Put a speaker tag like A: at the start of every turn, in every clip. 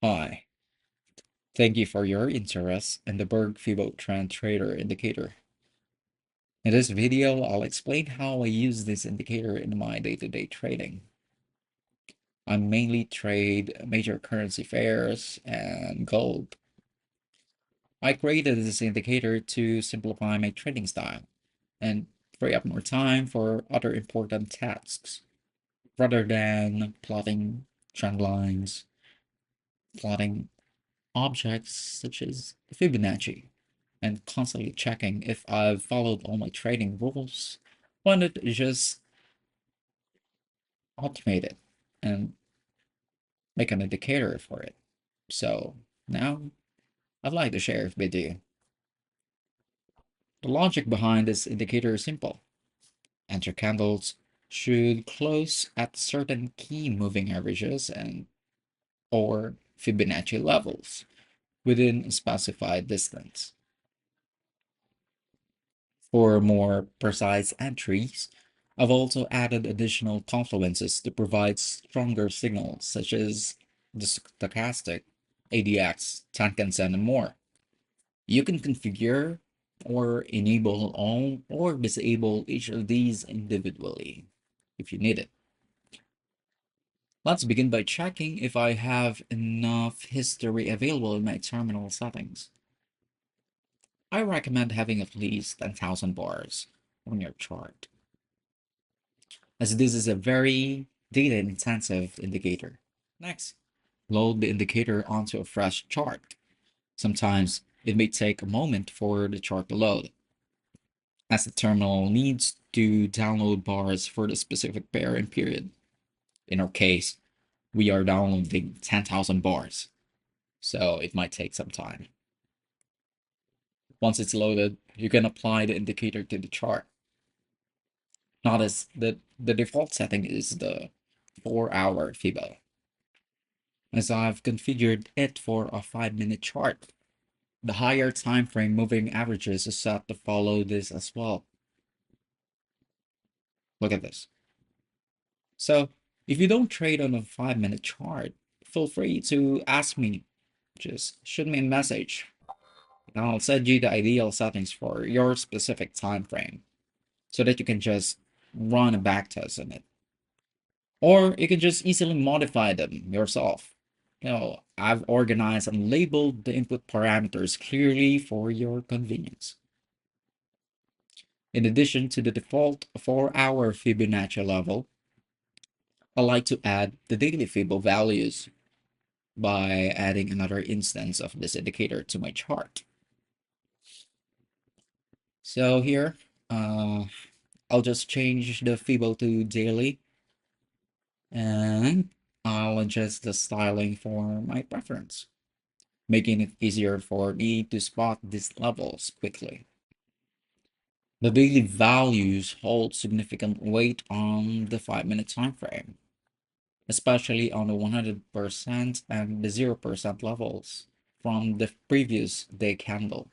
A: Hi, thank you for your interest in the BERG Fibo Trend Trader indicator. In this video, I'll explain how I use this indicator in my day-to-day trading. I mainly trade major currency pairs and gold. I created this indicator to simplify my trading style and free up more time for other important tasks rather than plotting trend lines, plotting objects such as Fibonacci, and constantly checking if I've followed all my trading rules. Why not just automate it and make an indicator for it? So now I'd like to share it with you. The logic behind this indicator is simple. Enter candles should close at certain key moving averages and or Fibonacci levels within a specified distance. For more precise entries, I've also added additional confluences to provide stronger signals, such as the stochastic, ADX, Tankan-sen, and more. You can configure or enable all or disable each of these individually if you need it. Let's begin by checking if I have enough history available in my terminal settings. I recommend having at least 10,000 bars on your chart, as this is a very data-intensive indicator. Next, load the indicator onto a fresh chart. Sometimes it may take a moment for the chart to load, as the terminal needs to download bars for the specific pair and period. In our case, we are downloading 10,000 bars, so it might take some time. Once it's loaded, you can apply the indicator to the chart. Notice that the default setting is the 4-hour Fibo, as I've configured it for a 5-minute chart. The higher time frame moving averages is set to follow this as well. Look at this. So if you don't trade on a 5-minute chart, feel free to ask me. Just shoot me a message, and I'll send you the ideal settings for your specific time frame so that you can just run a backtest on it. Or you can just easily modify them yourself. I've organized and labeled the input parameters clearly for your convenience. In addition to the default 4-hour Fibonacci level, I like to add the daily Fibo values by adding another instance of this indicator to my chart. So here, I'll just change the Fibo to daily, and I'll adjust the styling for my preference, making it easier for me to spot these levels quickly. The daily values hold significant weight on the 5-minute time frame, especially on the 100% and the 0% levels from the previous day candle.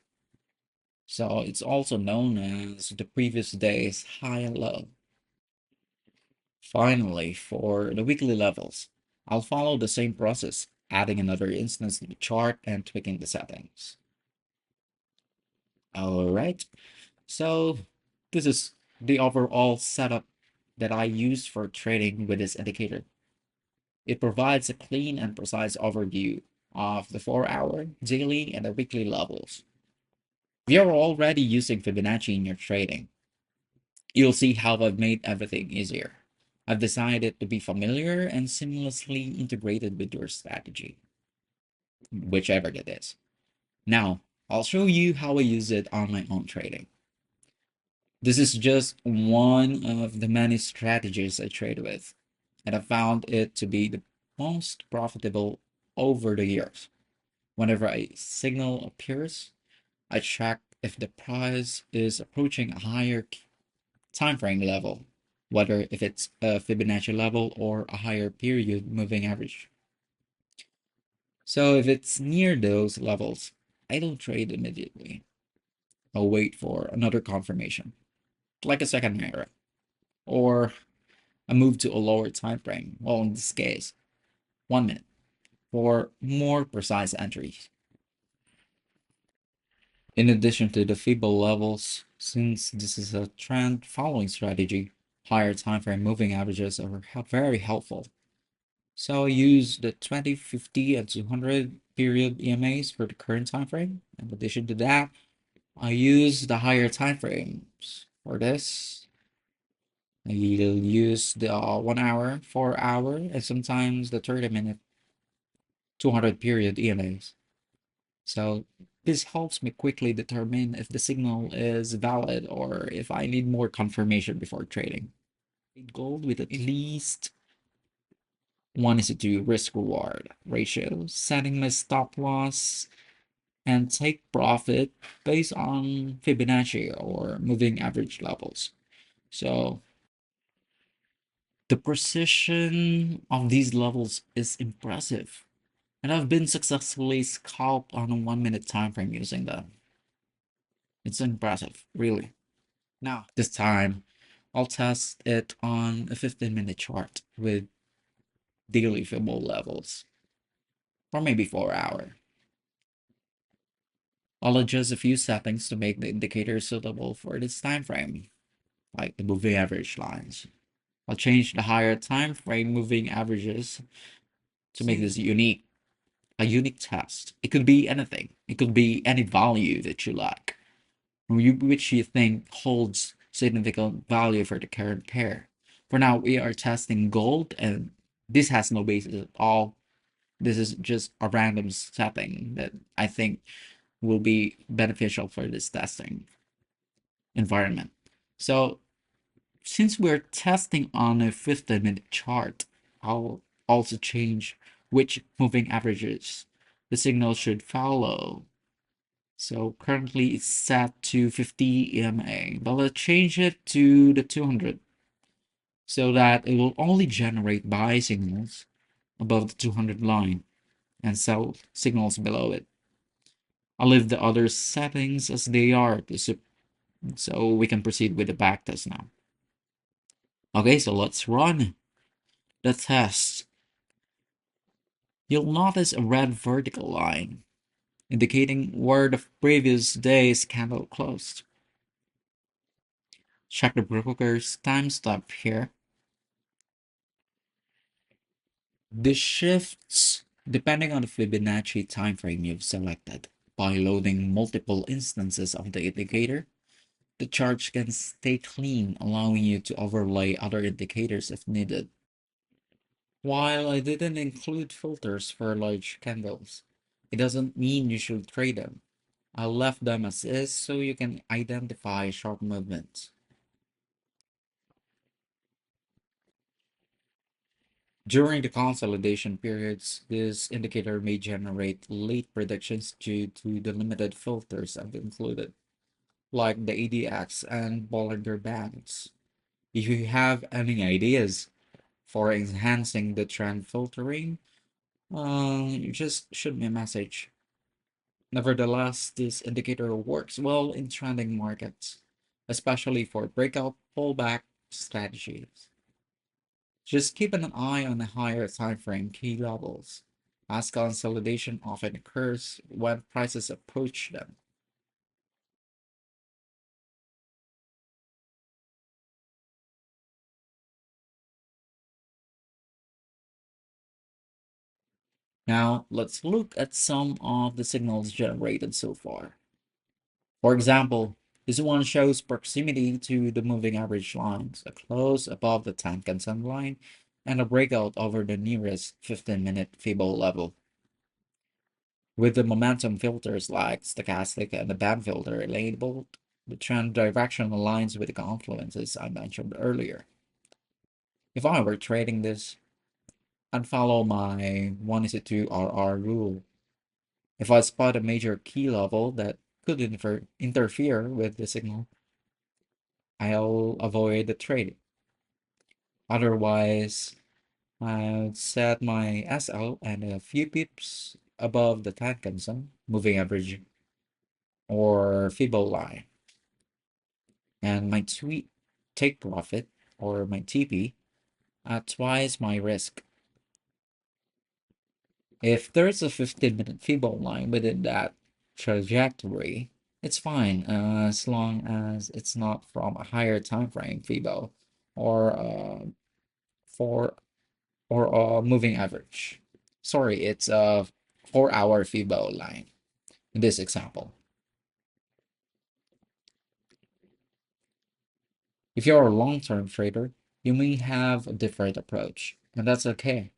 A: So it's also known as the previous day's high and low. Finally, for the weekly levels, I'll follow the same process, adding another instance to the chart and tweaking the settings. All right, so this is the overall setup that I use for trading with this indicator. It provides a clean and precise overview of the 4-hour, daily, and the weekly levels. If you're already using Fibonacci in your trading, you'll see how I've made everything easier. I've decided to be familiar and seamlessly integrated with your strategy, whichever it is. Now, I'll show you how I use it on my own trading. This is just one of the many strategies I trade with, and I found it to be the most profitable over the years. Whenever a signal appears, I check if the price is approaching a higher time frame level, whether if it's a Fibonacci level or a higher period moving average. So if it's near those levels, I don't trade immediately. I'll wait for another confirmation, like a second mirror, or a move to a lower time frame. Well, in this case, 1 minute. for more precise entries. In addition to the Fibo levels, since this is a trend following strategy, higher time frame moving averages are very helpful. So I use the 20, 50, and 200 period EMAs for the current time frame. In addition to that, I use the higher time frames for this. I'll use the 1 hour, 4 hour, and sometimes the 30-minute 200 period EMAs. So this helps me quickly determine if the signal is valid or if I need more confirmation before trading. Gold with at least 1:2 risk reward ratio, setting my stop loss and take profit based on Fibonacci or moving average levels. So the precision of these levels is impressive. And I've been successfully scalped on a 1 minute time frame using them. It's impressive, really. Now, this time, I'll test it on a 15-minute chart with daily Fibo levels, or maybe 4 hour. I'll adjust a few settings to make the indicator suitable for this time frame, like the moving average lines. I'll change the higher time frame moving averages to make this unique, a unique test. It could be anything. It could be any value that you like, which you think holds significant value for the current pair. For now, we are testing gold, and this has no basis at all. This is just a random setting that I think will be beneficial for this testing environment. So since we're testing on a 15-minute chart, I'll also change which moving averages the signal should follow. So currently it's set to 50 EMA, but let's change it to the 200 so that it will only generate buy signals above the 200 line and sell signals below it. I'll leave the other settings as they are so we can proceed with the backtest now. Okay, so let's run the test. You'll notice a red vertical line indicating where the previous day's candle closed. Check the broker's timestamp here. The shifts depending on the Fibonacci timeframe you've selected. By loading multiple instances of the indicator, the chart can stay clean, allowing you to overlay other indicators if needed. While I didn't include filters for large candles, it doesn't mean you should trade them. I left them as is so you can identify sharp movements. During the consolidation periods, this indicator may generate late predictions due to the limited filters I've included, like the ADX and Bollinger Bands. If you have any ideas for enhancing the trend filtering, you just shoot me a message. Nevertheless, this indicator works well in trending markets, especially for breakout pullback strategies. Just keep an eye on the higher time frame key levels, as consolidation often occurs when prices approach them. Now, let's look at some of the signals generated so far. For example, this one shows proximity to the moving average lines, a close above the 10 consent line, and a breakout over the nearest 15-minute Fibo level. With the momentum filters like stochastic and the band filter labeled, the trend direction aligns with the confluences I mentioned earlier. If I were trading this, I'd follow my 1:2 RR rule. If I spot a major key level that could interfere with the signal, I'll avoid the trade. Otherwise, I'll set my SL and a few pips above the Tankanson moving average or Fibo line. And my take profit or my TP at twice my risk. If there's a 15-minute Fibo line within that trajectory, it's fine as long as it's not from a higher time frame Fibo or for or a moving average. Sorry, it's a 4-hour Fibo line in this example. If you're a long-term trader, you may have a different approach, and that's okay.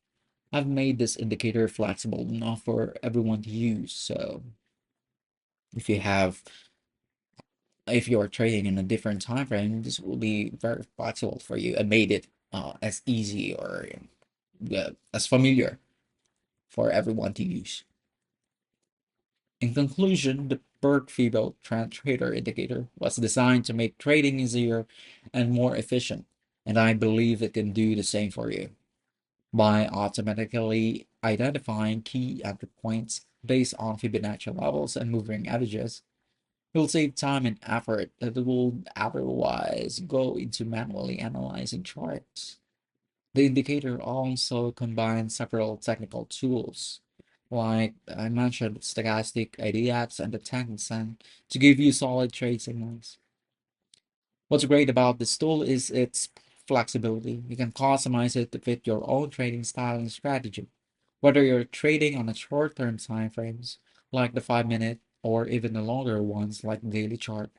A: I've made this indicator flexible enough for everyone to use, so if you have if you're trading in a different time frame, this will be very flexible for you and made it as easy or as familiar for everyone to use. In conclusion, the BERG Fibo Trend Trader indicator was designed to make trading easier and more efficient, and I believe it can do the same for you. By automatically identifying key entry points based on Fibonacci levels and moving averages, you'll save time and effort that would otherwise go into manually analyzing charts. The indicator also combines several technical tools, like I mentioned, stochastic ADX and the Tension, to give you solid trade signals. What's great about this tool is its flexibility. You can customize it to fit your own trading style and strategy. Whether you're trading on a short-term time frames, like the 5-minute, or even the longer ones like the daily chart.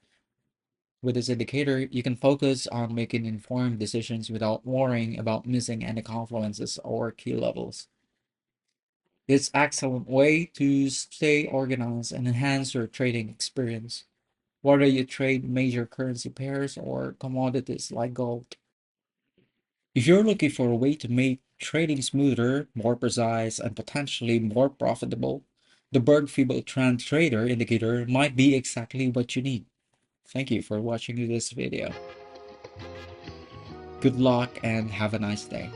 A: With this indicator, you can focus on making informed decisions without worrying about missing any confluences or key levels. It's an excellent way to stay organized and enhance your trading experience, whether you trade major currency pairs or commodities like gold. If you're looking for a way to make trading smoother, more precise, and potentially more profitable, the BERG Fibo Trend Trader indicator might be exactly what you need. Thank you for watching this video. Good luck and have a nice day.